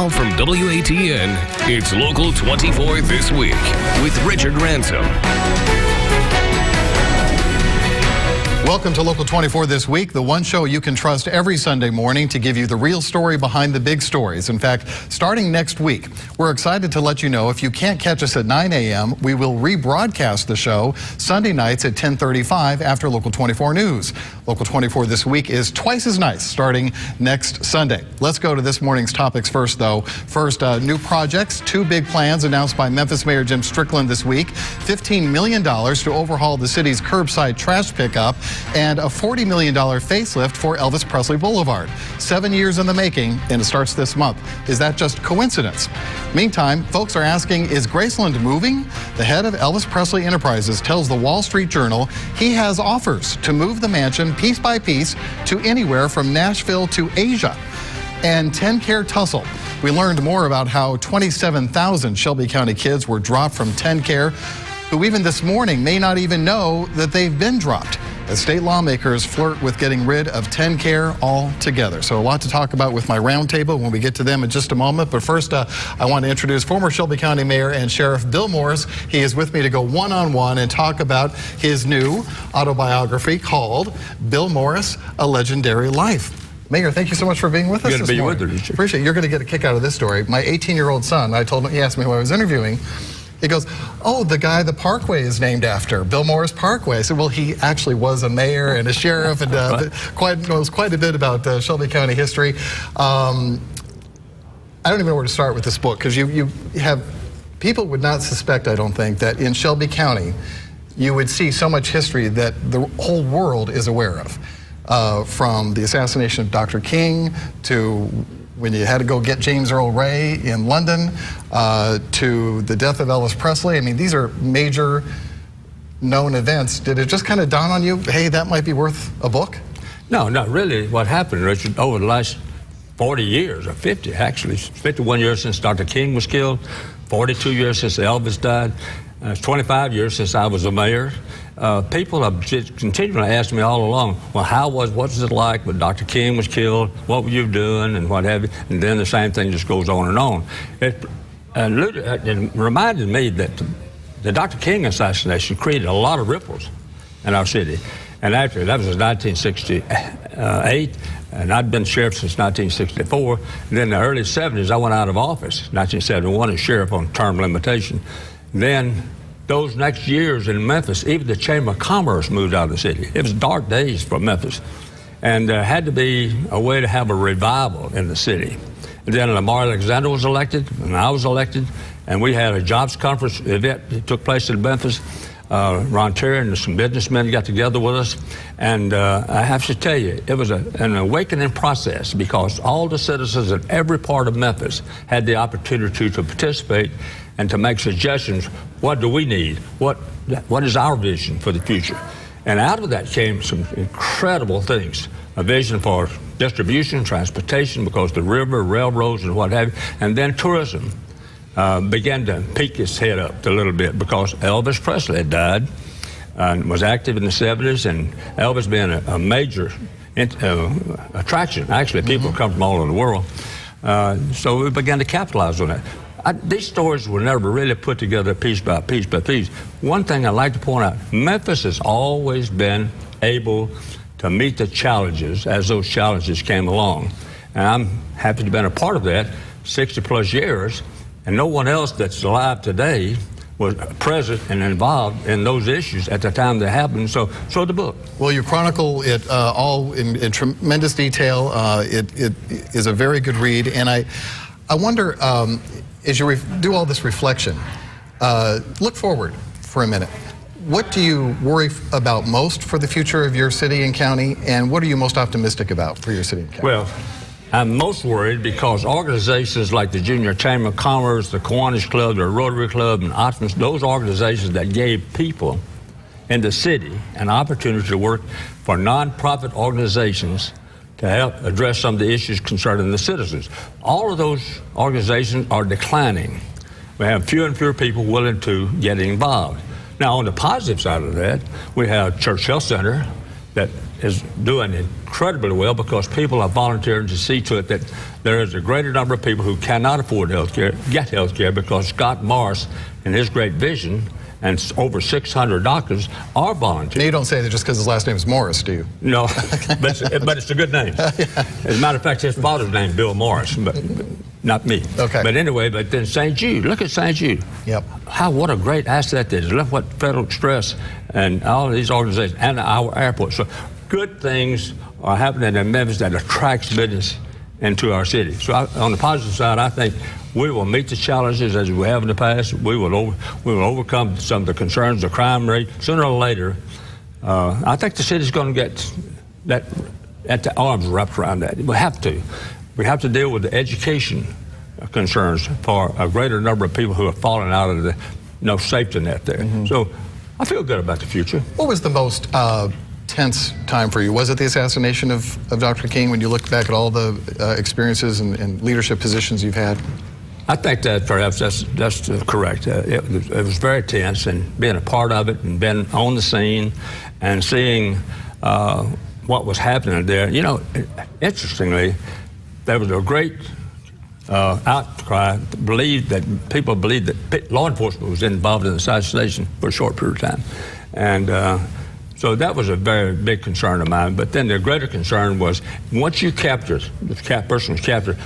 Now from WATN, it's Local 24 This Week with Richard Ransom. Welcome to Local 24 This Week, the one show you can trust every Sunday morning to give you the real story behind the big stories. In fact, starting next week, we're excited to let you know if you can't catch us at 9 a.m., we will rebroadcast the show Sunday nights at 10:35 after Local 24 News. Local 24 This Week is twice as nice starting next Sunday. Let's go to this morning's topics first, though. First, new projects, two big plans announced by Memphis Mayor Jim Strickland this week. $15 million to overhaul the city's curbside trash pickup, and a $40 million facelift for Elvis Presley Boulevard. 7 years in the making, and it starts this month. Is that just coincidence? Meantime, folks are asking, is Graceland moving? The head of Elvis Presley Enterprises tells the Wall Street Journal he has offers to move the mansion piece by piece to anywhere from Nashville to Asia. And TennCare tussle. We learned more about how 27,000 Shelby County kids were dropped from TennCare, who even this morning may not even know that they've been dropped, as state lawmakers flirt with getting rid of TennCare altogether. So a lot to talk about with my roundtable when we get to them in just a moment. But first, I want to introduce former Shelby County Mayor and Sheriff Bill Morris. He is with me to go one-on-one and talk about his new autobiography called Bill Morris, A Legendary Life. Mayor, thank you so much for being with us this morning. Appreciate it. You're going to get a kick out of this story. My 18-year-old son, I told him, he asked me who I was interviewing. He goes, oh, the guy the Parkway is named after, Bill Morris Parkway. I said, well, he actually was a mayor and a sheriff and knows quite a bit about Shelby County history. I don't even know where to start with this book, because you have, people would not suspect, I don't think, that in Shelby County you would see so much history that the whole world is aware of. From the assassination of Dr. King to when you had to go get James Earl Ray in London, to the death of Elvis Presley. I mean, these are major known events. Did it just kind of dawn on you, hey, that might be worth a book? No, not really. What happened, Richard, over the last 40 years, or 50 actually, 51 years since Dr. King was killed, 42 years since Elvis died, 25 years since I was a mayor. People have just continually asked me all along, well, what was it like when Dr. King was killed? What were you doing and what have you? And then the same thing just goes on and on. It reminded me that the Dr. King assassination created a lot of ripples in our city. And after that was in 1968, and I'd been sheriff since 1964. And then in the early 70s, I went out of office, 1971, as sheriff on term limitation. Then those next years in Memphis, even the Chamber of Commerce moved out of the city. It was dark days for Memphis. And there had to be a way to have a revival in the city. And then Lamar Alexander was elected, and I was elected, and we had a jobs conference event that took place in Memphis. Ron Terry and some businessmen got together with us, and I have to tell you, it was an awakening process, because all the citizens in every part of Memphis had the opportunity to participate and to make suggestions. What do we need? What is our vision for the future? And out of that came some incredible things. A vision for distribution, transportation, because the river, railroads, and what have you, and then tourism began to peek its head up a little bit, because Elvis Presley had died and was active in the 70s, and Elvis being a major attraction. Actually, people come from all over the world. So we began to capitalize on that. These stories were never really put together piece by piece by piece. One thing I'd like to point out, Memphis has always been able to meet the challenges as those challenges came along. And I'm happy to have been a part of that 60 plus years, and no one else that's alive today was present and involved in those issues at the time they happened. So the book. Well, you chronicle it all in tremendous detail. It is a very good read, and I wonder, as you do all this reflection, look forward for a minute. What do you worry about most for the future of your city and county, and what are you most optimistic about for your city and county? Well, I'm most worried because organizations like the Junior Chamber of Commerce, the Kiwanis Club, the Rotary Club, and Optimus, those organizations that gave people in the city an opportunity to work for nonprofit organizations to help address some of the issues concerning the citizens. All of those organizations are declining. We have fewer and fewer people willing to get involved. Now, on the positive side of that, we have Church Health Center, that is doing incredibly well because people are volunteering to see to it that there is a greater number of people who cannot afford health care get health care because Scott Morris, in his great vision, and over 600 doctors are volunteers. Now, you don't say that just because his last name is Morris, do you? No, but it's a good name. As a matter of fact, his father's name, Bill Morris, but not me. Okay. But anyway, but then St. Jude, look at St. Jude. Yep. What a great asset that is. Look what Federal Express and all of these organizations and our airport. So good things are happening in Memphis that attracts business into our city. So on the positive side, I think we will meet the challenges as we have in the past. We will overcome some of the concerns, the crime rate. Sooner or later, I think the city's going to get that at the arms wrapped around that. We have to. We have to deal with the education concerns for a greater number of people who have fallen out of the safety net there. Mm-hmm. So I feel good about the future. What was the most tense time for you? Was it the assassination of Dr. King when you look back at all the experiences and leadership positions you've had? I think that perhaps that's correct. It was very tense, and being a part of it and being on the scene and seeing what was happening there. You know, interestingly, there was a great outcry. People believed that law enforcement was involved in the assassination for a short period of time, and so that was a very big concern of mine. But then the greater concern was once you capture the person was captured,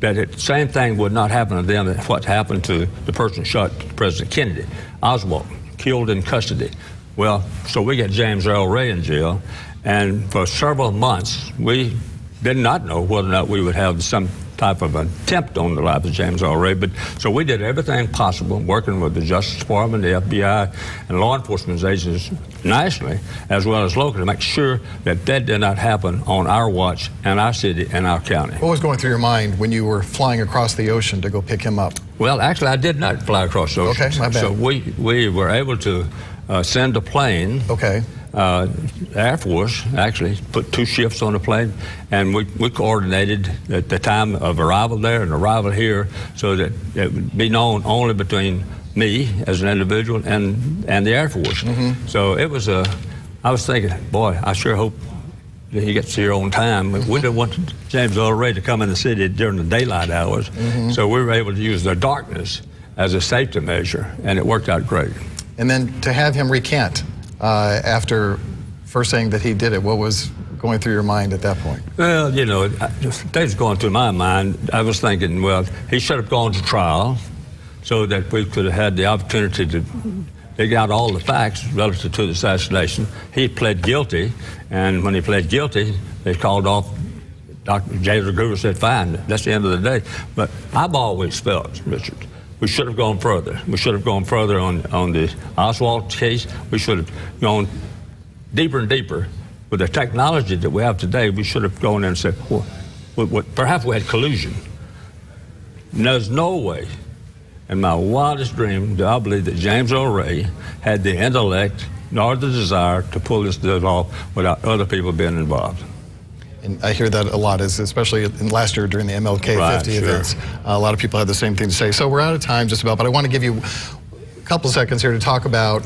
that the same thing would not happen to them as what happened to the person who shot President Kennedy. Oswald, killed in custody. Well, so we got James Earl Ray in jail, and for several months, we did not know whether or not we would have some type of attempt on the life of James Earl Ray. But so we did everything possible, working with the Justice Department, the FBI, and law enforcement agencies nationally, as well as locally, to make sure that that did not happen on our watch and our city and our county. What was going through your mind when you were flying across the ocean to go pick him up? Well, actually, I did not fly across the ocean. Okay, my bad. So we were able to send a plane. Okay. Air Force actually put 2 shifts on the plane, and we coordinated at the time of arrival there and arrival here so that it would be known only between me as an individual and the Air Force. Mm-hmm. So it was I was thinking, boy, I sure hope that he gets here on time. Mm-hmm. We didn't want James Earl Ray to come in the city during the daylight hours, mm-hmm. so we were able to use the darkness as a safety measure, and it worked out great. And then to have him recant after first saying that he did it, what was going through your mind at that point? Well, you know, things going through my mind. I was thinking, well, he should have gone to trial so that we could have had the opportunity to dig out all the facts relative to the assassination. He pled guilty, and when he pled guilty, they called off. Dr. James Gruber said, fine, that's the end of the day. But I've always felt, Richard, we should have gone further. We should have gone further on the Oswald case. We should have gone deeper and deeper. With the technology that we have today, we should have gone in and said, well, perhaps we had collusion. And there's no way in my wildest dream do I believe that James Earl Ray had the intellect nor the desire to pull this deal off without other people being involved. And I hear that a lot, especially last year during the MLK 50 events. A lot of people had the same thing to say. So we're out of time just about, but I want to give you a couple seconds here to talk about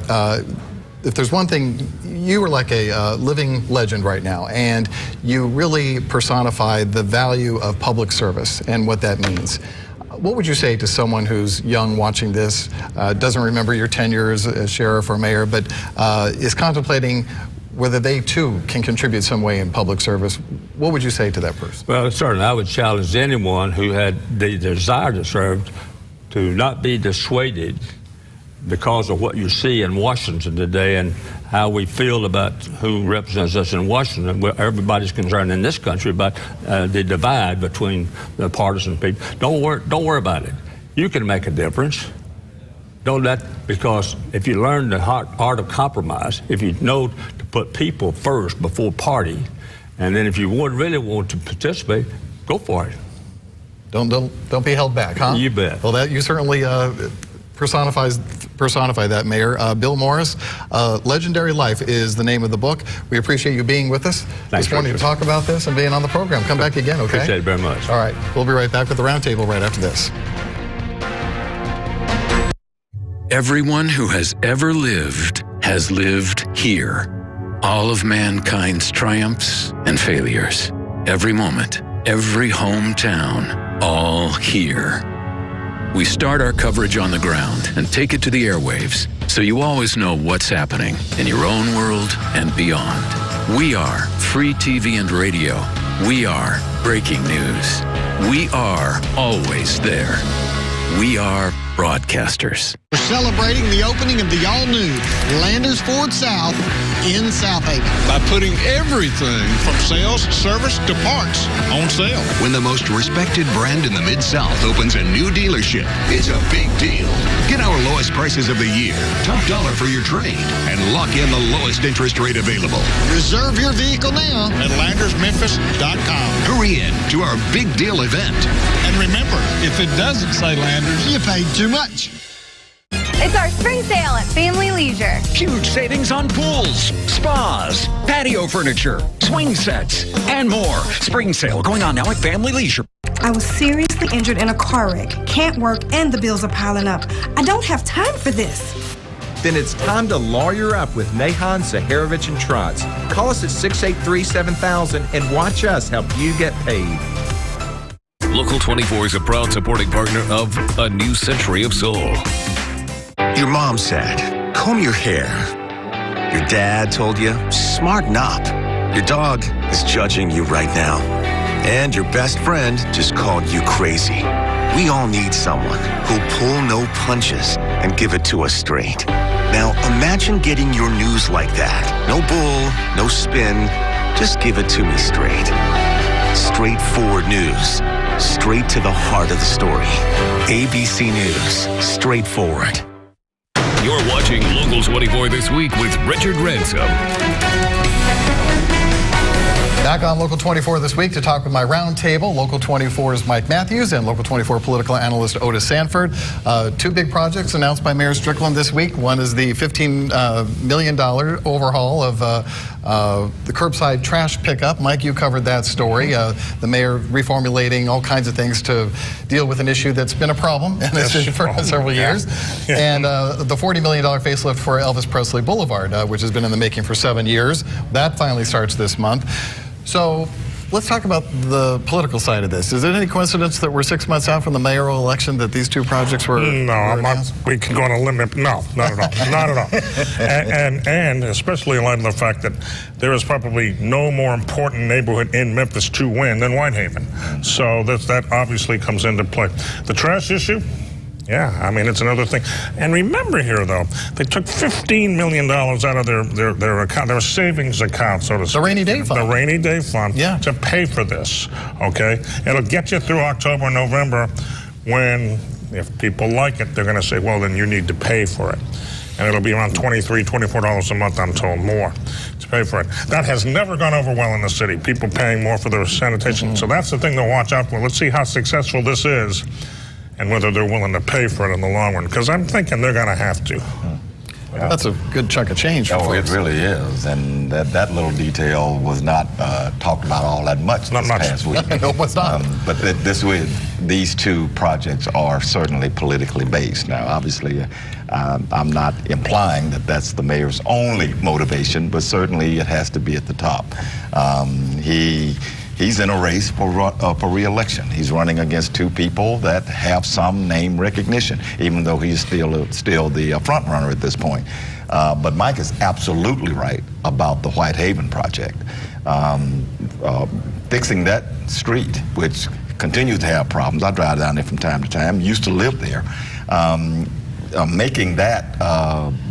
if there's one thing, you are like a living legend right now, and you really personify the value of public service and what that means. What would you say to someone who's young watching this, doesn't remember your tenure as sheriff or mayor, but is contemplating whether they too can contribute some way in public service? What would you say to that person? Well, certainly I would challenge anyone who had the desire to serve to not be dissuaded because of what you see in Washington today and how we feel about who represents us in Washington. Where everybody's concerned in this country about the divide between the partisan people. Don't worry about it. You can make a difference. Don't let, because if you learn the art of compromise, if you know to put people first before party, and then if you really want to participate, go for it. Don't be held back, huh? You bet. Well, that you certainly personify that, Mayor. Bill Morris, Legendary Life is the name of the book. We appreciate you being with us this morning to talk about this and being on the program. Come back again, okay? Appreciate it very much. All right, we'll be right back with the Roundtable right after this. Everyone who has ever lived has lived here. All of mankind's triumphs and failures. Every moment, every hometown, all here. We start our coverage on the ground and take it to the airwaves, so you always know what's happening in your own world and beyond. We are free TV and radio. We are breaking news. We are always there. We are broadcasters. We're celebrating the opening of the all-new Landers Ford South in South Haven by putting everything from sales, service to parts on sale. When the most respected brand in the Mid-South opens a new dealership, it's a big deal. Get our lowest prices of the year, top dollar for your trade, and lock in the lowest interest rate available. Reserve your vehicle now At LandersMemphis.com. Hurry in to our big deal event. And remember, if it doesn't say Landers, you paid too much. It's our spring sale at Family Leisure. Huge savings on pools, spas, patio furniture, swing sets, and more. Spring sale going on now at Family Leisure. I was seriously injured in a car wreck. Can't work and the bills are piling up. I don't have time for this. Then it's time to lawyer up with Nahan, Zaharovich, and Trotz. Call us at 683-7000 and watch us help you get paid. Local 24 is a proud supporting partner of A New Century of Soul. Your mom said, comb your hair. Your dad told you, smarten up. Your dog is judging you right now. And your best friend just called you crazy. We all need someone who'll pull no punches and give it to us straight. Now imagine getting your news like that. No bull, no spin, just give it to me straight. Straightforward news, straight to the heart of the story. ABC News, straightforward. You're watching Local 24 This Week with Richard Ransom. Back on Local 24 this week to talk with my roundtable, Local 24's Mike Matthews and Local 24 political analyst Otis Sanford. Two big projects announced by Mayor Strickland this week. One is the $15 million overhaul of the curbside trash pickup. Mike, you covered that story. The mayor reformulating all kinds of things to deal with an issue that's been a problem in the city for several years. And the $40 million facelift for Elvis Presley Boulevard, which has been in the making for 7 years. That finally starts this month. So let's talk about the political side of this. Is it any coincidence that we're 6 months out from the mayoral election that these two projects were? No, I'm not. We can go on a limit. No, not at all. Not at all. And especially in light of the fact that there is probably no more important neighborhood in Memphis to win than Whitehaven. So that obviously comes into play. The trash issue. Yeah, I mean, it's another thing. And remember here, though, they took $15 million out of their account, their savings account, so to speak. The rainy day fund. The rainy day fund, to pay for this, okay? It'll get you through October, November, when, if people like it, they're going to say, well, then you need to pay for it. And it'll be around $23, $24 a month, I'm told, more to pay for it. That has never gone over well in the city, people paying more for their sanitation. So that's the thing to watch out for. Let's see how successful this is, and whether they're willing to pay for it in the long run, because I'm thinking they're going to have to. Yeah. That's a good chunk of change for folks. It really is, and that little detail was not talked about all that much this past week. No, it was not. But these two projects are certainly politically based. Now, obviously, I'm not implying that that's the mayor's only motivation, but certainly it has to be at the top. He's in a race for re-election. He's running against two people that have some name recognition, even though he's still the front runner at this point. But Mike is absolutely right about the Whitehaven project. Fixing that street, which continues to have problems. I drive down there from time to time, used to live there. Making that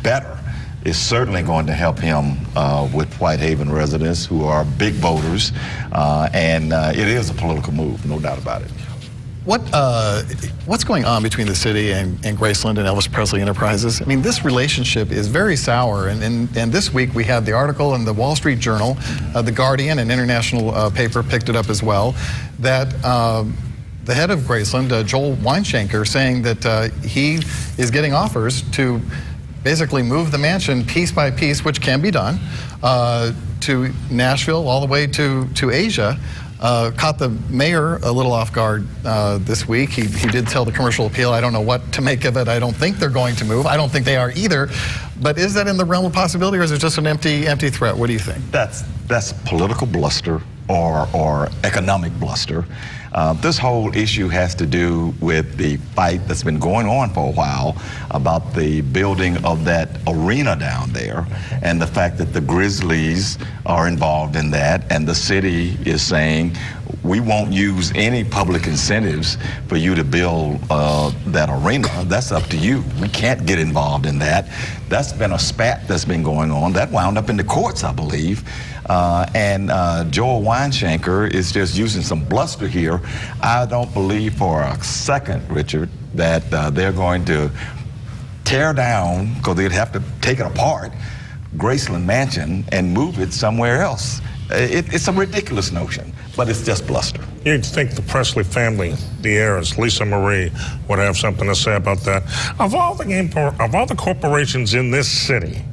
better is certainly going to help him with Whitehaven residents who are big voters, and it is a political move, no doubt about it. What's going on between the city and Graceland and Elvis Presley Enterprises? I mean, this relationship is very sour, and this week we had the article in the Wall Street Journal, The Guardian, an international paper, picked it up as well, that the head of Graceland, Joel Weinshanker, saying that he is getting offers to basically move the mansion piece by piece, which can be done, to Nashville, all the way to Asia. Caught the mayor a little off guard this week. He did tell the Commercial Appeal, I don't know what to make of it. I don't think they're going to move. I don't think they are either. But is that in the realm of possibility, or is it just an empty threat? What do you think? That's political bluster or economic bluster. This whole issue has to do with the fight that's been going on for a while about the building of that arena down there, and the fact that the Grizzlies are involved in that, and the city is saying, we won't use any public incentives for you to build that arena. That's up to you. We can't get involved in that. That's been a spat that's been going on. That wound up in the courts, I believe. And Joel Weinshanker is just using some bluster here. I don't believe for a second, Richard, that they're going to tear down, because they'd have to take it apart, Graceland Mansion and move it somewhere else. It's a ridiculous notion, but it's just bluster. You'd think the Presley family, the heirs, Lisa Marie, would have something to say about that. Of all the corporations in this city,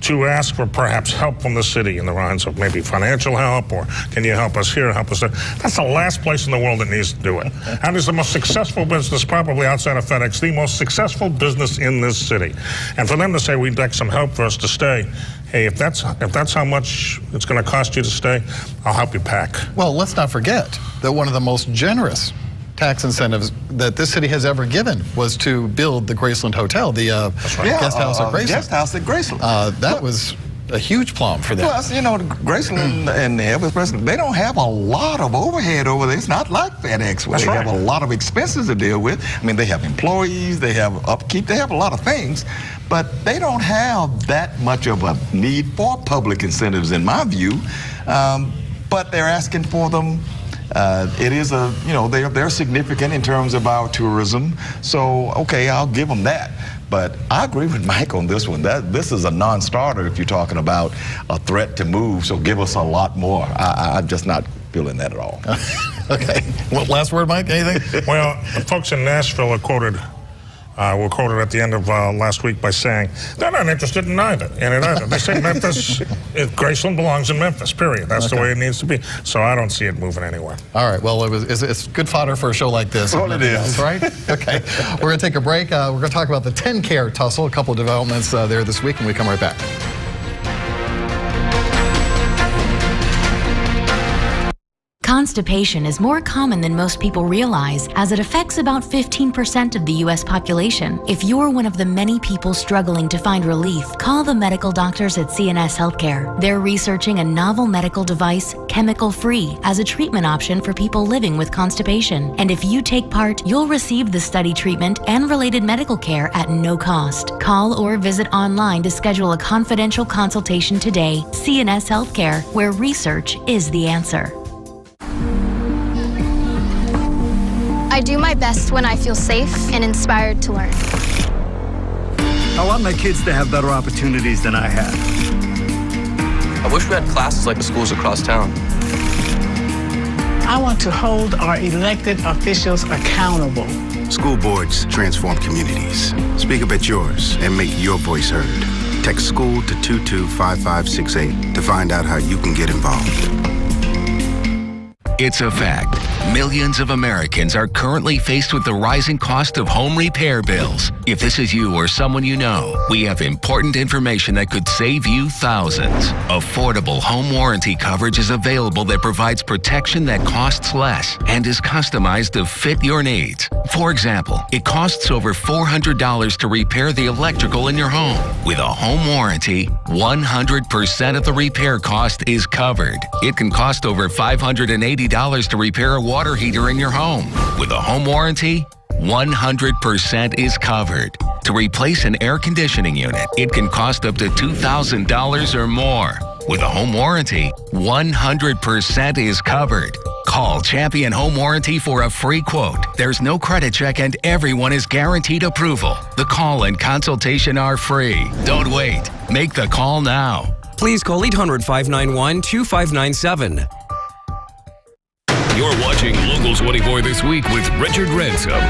to ask for perhaps help from the city in the lines of maybe financial help, or can you help us here, help us there? That's the last place in the world that needs to do it. And it's the most successful business, probably outside of FedEx, the most successful business in this city. And for them to say, we'd like some help for us to stay, hey, if that's how much it's going to cost you to stay, I'll help you pack. Well, let's not forget that one of the most generous tax incentives that this city has ever given was to build the Graceland Hotel, the guest house at Graceland. Guest house at Graceland. That was a huge plum for them. Plus, you know, Graceland and the Elvis Presley, they don't have a lot of overhead over there. It's not like FedEx, where they have a lot of expenses to deal with. I mean, they have employees, they have upkeep, they have a lot of things, but they don't have that much of a need for public incentives, in my view. But they're asking for them. It is they're significant in terms of our tourism. So, okay, I'll give them that. But I agree with Mike on this one. This is a non-starter if you're talking about a threat to move, so give us a lot more. I'm just not feeling that at all. Okay. Well, last word, Mike, anything? Well, the folks in Nashville were quoted at the end of last week by saying they're not interested in either. They say Memphis, Graceland belongs in Memphis, period. That's the way it needs to be. So I don't see it moving anywhere. All right, well, it's good fodder for a show like this. Well, it is. Right? Okay, we're going to take a break. We're going to talk about the TennCare tussle, a couple of developments there this week, and we come right back. Constipation is more common than most people realize, as it affects about 15% of the U.S. population. If you're one of the many people struggling to find relief, call the medical doctors at CNS Healthcare. They're researching a novel medical device, chemical-free, as a treatment option for people living with constipation. And if you take part, you'll receive the study treatment and related medical care at no cost. Call or visit online to schedule a confidential consultation today. CNS Healthcare, where research is the answer. I do my best when I feel safe and inspired to learn. I want my kids to have better opportunities than I had. I wish we had classes like the schools across town. I want to hold our elected officials accountable. School boards transform communities. Speak up at yours and make your voice heard. Text SCHOOL to 225568 to find out how you can get involved. It's a fact. Millions of Americans are currently faced with the rising cost of home repair bills. If this is you or someone you know, we have important information that could save you thousands. Affordable home warranty coverage is available that provides protection that costs less and is customized to fit your needs. For example, it costs over $400 to repair the electrical in your home. With a home warranty, 100% of the repair cost is covered. It can cost over $580 to repair a water heater in your home. With a home warranty, 100% is covered. To replace an air conditioning unit, it can cost up to $2,000 or more. With a home warranty, 100% is covered. Call Champion Home Warranty for a free quote. There's no credit check and everyone is guaranteed approval. The call and consultation are free. Don't wait. Make the call now. Please call 800-591-2597. You're watching Local 24 This Week with Richard Ransom.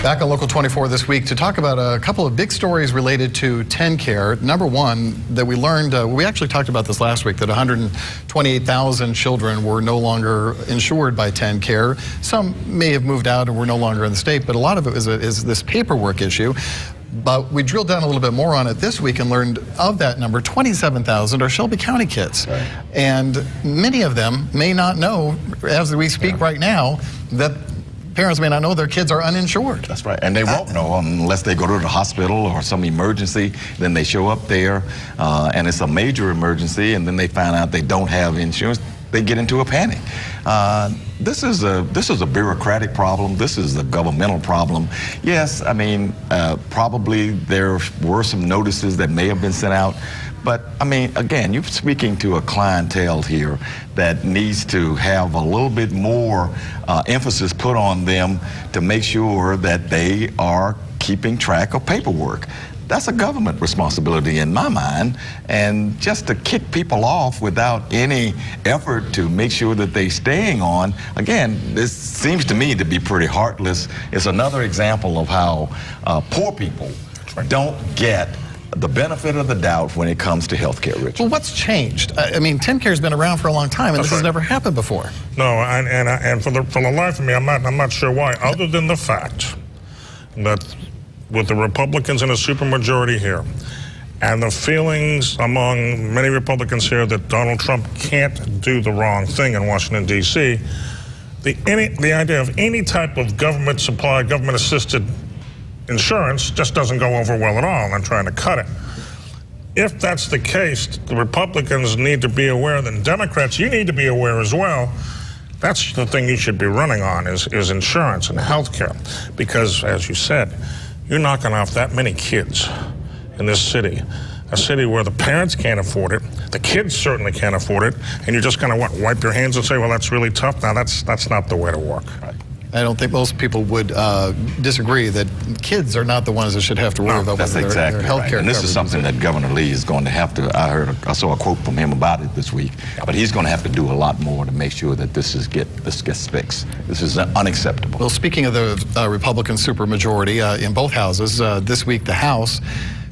Back on Local 24 this week to talk about a couple of big stories related to TennCare. Number one, that we learned, we actually talked about this last week, that 128,000 children were no longer insured by TennCare. Some may have moved out and were no longer in the state, but a lot of it is this paperwork issue. But we drilled down a little bit more on it this week and learned of that number, 27,000 are Shelby County kids. Right. And many of them may not know, as we speak right now, that parents may not know their kids are uninsured. That's right, and they won't know unless they go to the hospital or some emergency. Then they show up there, and it's a major emergency, and then they find out they don't have insurance. They get into a panic. This is a bureaucratic problem. This is a governmental problem. Yes, I mean, probably there were some notices that may have been sent out. But, I mean, again, you're speaking to a clientele here that needs to have a little bit more emphasis put on them to make sure that they are keeping track of paperwork. That's a government responsibility in my mind, and just to kick people off without any effort to make sure that they're staying on, again, this seems to me to be pretty heartless. It's another example of how poor people don't get the benefit of the doubt when it comes to health care, Richard. Well, what's changed? I mean, TennCare's been around for a long time, and this has never happened before. No, and for the life of me, I'm not sure why, other than the fact that with the Republicans in a supermajority here, and the feelings among many Republicans here that Donald Trump can't do the wrong thing in Washington, D.C., the idea of any type of government-supplied, government-assisted insurance just doesn't go over well at all, and I'm trying to cut it. If that's the case, the Republicans need to be aware, then Democrats, you need to be aware as well. That's the thing you should be running on, is insurance and health care. Because, as you said, you're knocking off that many kids in this city, a city where the parents can't afford it, the kids certainly can't afford it, and you're just going to wipe your hands and say, well, that's really tough. Now, that's not the way to work. Right. I don't think most people would disagree that kids are not the ones that should have to worry about whether their health care. And this is something that Governor Lee is going to have to, I saw a quote from him about it this week, but he's going to have to do a lot more to make sure that this gets fixed. This is unacceptable. Well, speaking of the Republican supermajority in both houses, this week the House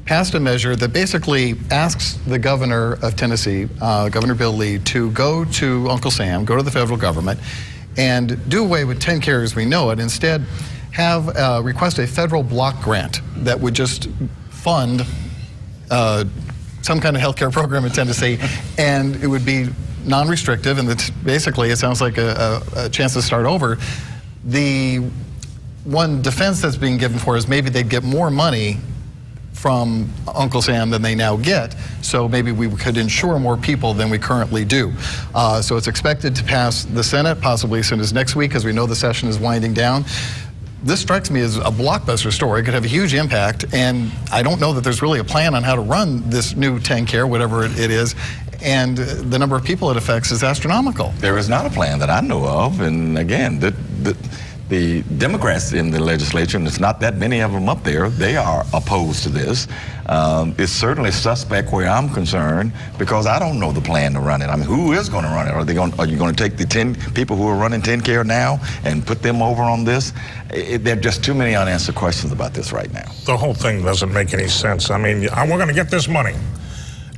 passed a measure that basically asks the governor of Tennessee, Governor Bill Lee, to go to Uncle Sam, go to the federal government, and do away with TennCare as we know it. Instead, request a federal block grant that would just fund some kind of healthcare program in Tennessee, and it would be non-restrictive, and basically it sounds like a chance to start over. The one defense that's being given for is maybe they'd get more money from Uncle Sam than they now get, so maybe we could insure more people than we currently do. So it's expected to pass the Senate, possibly as soon as next week, as we know the session is winding down. This strikes me as a blockbuster story. It could have a huge impact, and I don't know that there's really a plan on how to run this new TennCare, whatever it is, and the number of people it affects is astronomical. There is not a plan that I know of, and again, the Democrats in the legislature, and it's not that many of them up there, they are opposed to this. It's certainly suspect where I'm concerned, because I don't know the plan to run it. I mean, who is going to run it? Are you going to take the 10 people who are running TennCare now and put them over on this? There are just too many unanswered questions about this right now. The whole thing doesn't make any sense. I mean, we're going to get this money,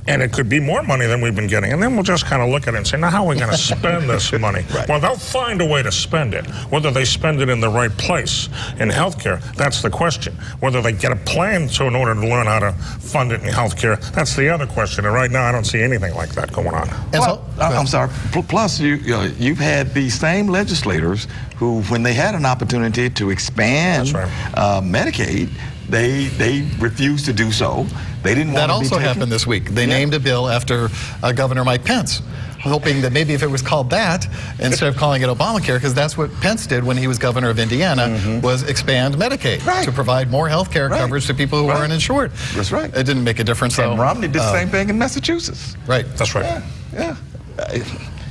and it could be more money than we've been getting. And then we'll just kind of look at it and say, now how are we going to spend this money? Right. Well, they'll find a way to spend it. Whether they spend it in the right place in healthcare, that's the question. Whether they get a plan in order to learn how to fund it in healthcare, that's the other question. And right now, I don't see anything like that going on. Well, I'm sorry. Plus, you've had these same legislators who, when they had an opportunity to expand Medicaid, they refused to do so. They didn't want to be taken. That also happened this week. They named a bill after Governor Mike Pence, hoping that maybe if it was called that, instead of calling it Obamacare, because that's what Pence did when he was governor of Indiana, was expand Medicaid to provide more health care coverage to people who are uninsured. That's right. It didn't make a difference, though. And Romney did the same thing in Massachusetts. Right. That's right. Yeah.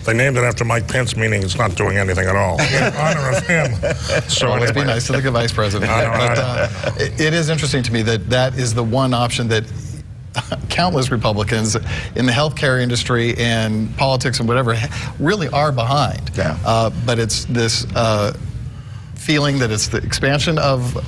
They named it after Mike Pence, meaning it's not doing anything at all. In honor of him. So always be nice to the vice president. It is interesting to me that is the one option that countless Republicans in the healthcare industry and politics and whatever really are behind. But it's this feeling that it's the expansion of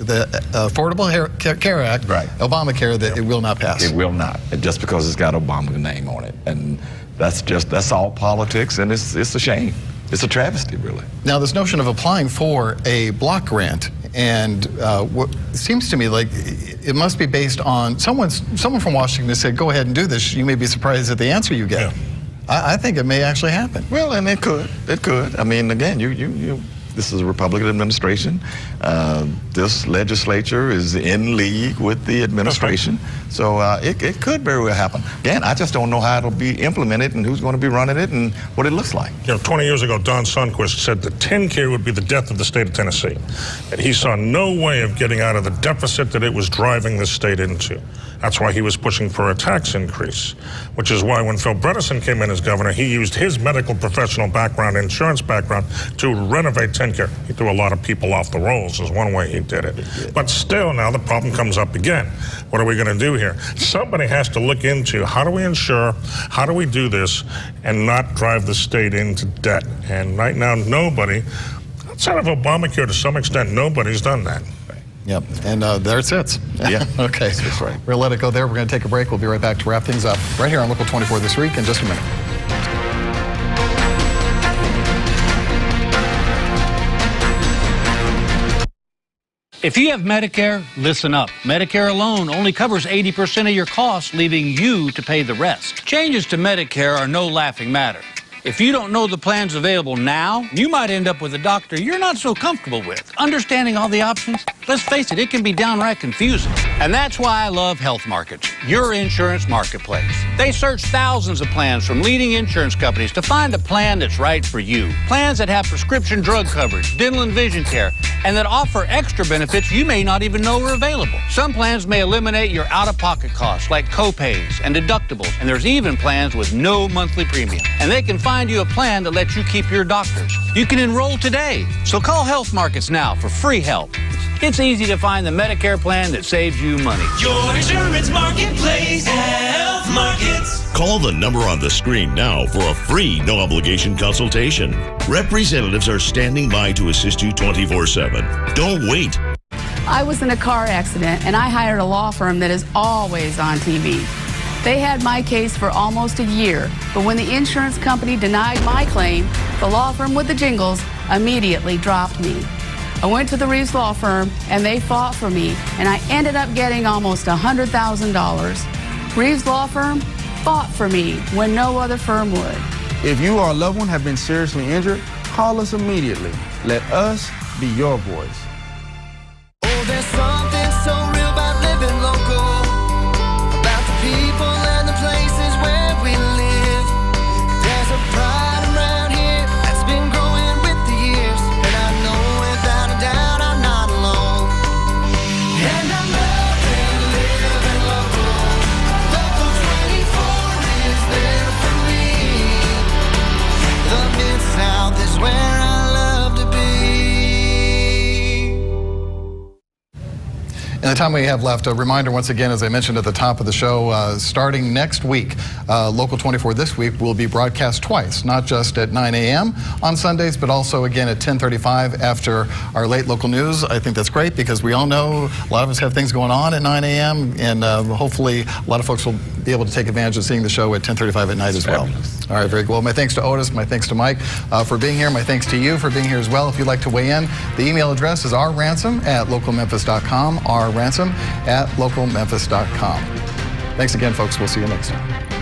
the Affordable Care Act, Obamacare, that it will not pass. It will not, just because it's got Obama's name on it. And that's all politics, and it's a shame. It's a travesty, really. Now, this notion of applying for a block grant, and what seems to me like it must be based on someone from Washington said, go ahead and do this. You may be surprised at the answer you get. Yeah. I think it may actually happen. Well, and it could. It could. I mean, again, this is a Republican administration. This legislature is in league with the administration. So it could very well happen. Again, I just don't know how it'll be implemented and who's going to be running it and what it looks like. 20 years ago, Don Sundquist said that TennCare would be the death of the state of Tennessee. And he saw no way of getting out of the deficit that it was driving the state into. That's why he was pushing for a tax increase, which is why when Phil Bredesen came in as governor, he used his medical professional background, insurance background, to renovate TennCare. He threw a lot of people off the rolls is one way he did it. But still, now the problem comes up again. What are we going to do here? Somebody has to look into how do we ensure, how do we do this and not drive the state into debt? And right now, nobody, outside of Obamacare to some extent, nobody's done that. Yep, and there it sits. Yeah. Okay, that's right. We're going to let it go there. We're going to take a break. We'll be right back to wrap things up right here on Local 24 This Week in just a minute. If you have Medicare, listen up. Medicare alone only covers 80% of your costs, leaving you to pay the rest. Changes to Medicare are no laughing matter. If you don't know the plans available now, you might end up with a doctor you're not so comfortable with. Understanding all the options, let's face it, it can be downright confusing. And that's why I love Health Markets, your insurance marketplace. They search thousands of plans from leading insurance companies to find a plan that's right for you. Plans that have prescription drug coverage, dental and vision care, and that offer extra benefits you may not even know are available. Some plans may eliminate your out-of-pocket costs, like co-pays and deductibles, and there's even plans with no monthly premium. And they can find you a plan that lets you keep your doctors. You can enroll today. So call Health Markets now for free help. It's easy to find the Medicare plan that saves you money. Your insurance marketplace, Health Markets. Call the number on the screen now for a free, no-obligation consultation. Representatives are standing by to assist you 24/7. Don't wait. I was in a car accident, and I hired a law firm that is always on TV. They had my case for almost a year, but when the insurance company denied my claim, the law firm with the jingles immediately dropped me. I went to the Reeves Law Firm, and they fought for me, and I ended up getting almost $100,000. Reeves Law Firm fought for me when no other firm would. If you or a loved one have been seriously injured, call us immediately. Let us be your voice. Oh, there's something so real about living local. People and the places where we live. There's a pride around here that's been growing with the years. And I know without a doubt I'm not alone. And I'm loving living local. Local 24 is there for me. The Mid-South is where I love to be. In the time we have left, a reminder once again, as I mentioned at the top of the show, starting next week, Local 24 This Week will be broadcast twice, not just at 9 a.m. on Sundays, but also again at 10:35 after our late local news. I think that's great because we all know a lot of us have things going on at 9 a.m. and hopefully a lot of folks will be able to take advantage of seeing the show at 10:35 at night as well. All right, very cool. My thanks to Otis, my thanks to Mike for being here, my thanks to you for being here as well. If you'd like to weigh in, the email address is rransom@localmemphis.com, rransom@localmemphis.com. Thanks again, folks. We'll see you next time.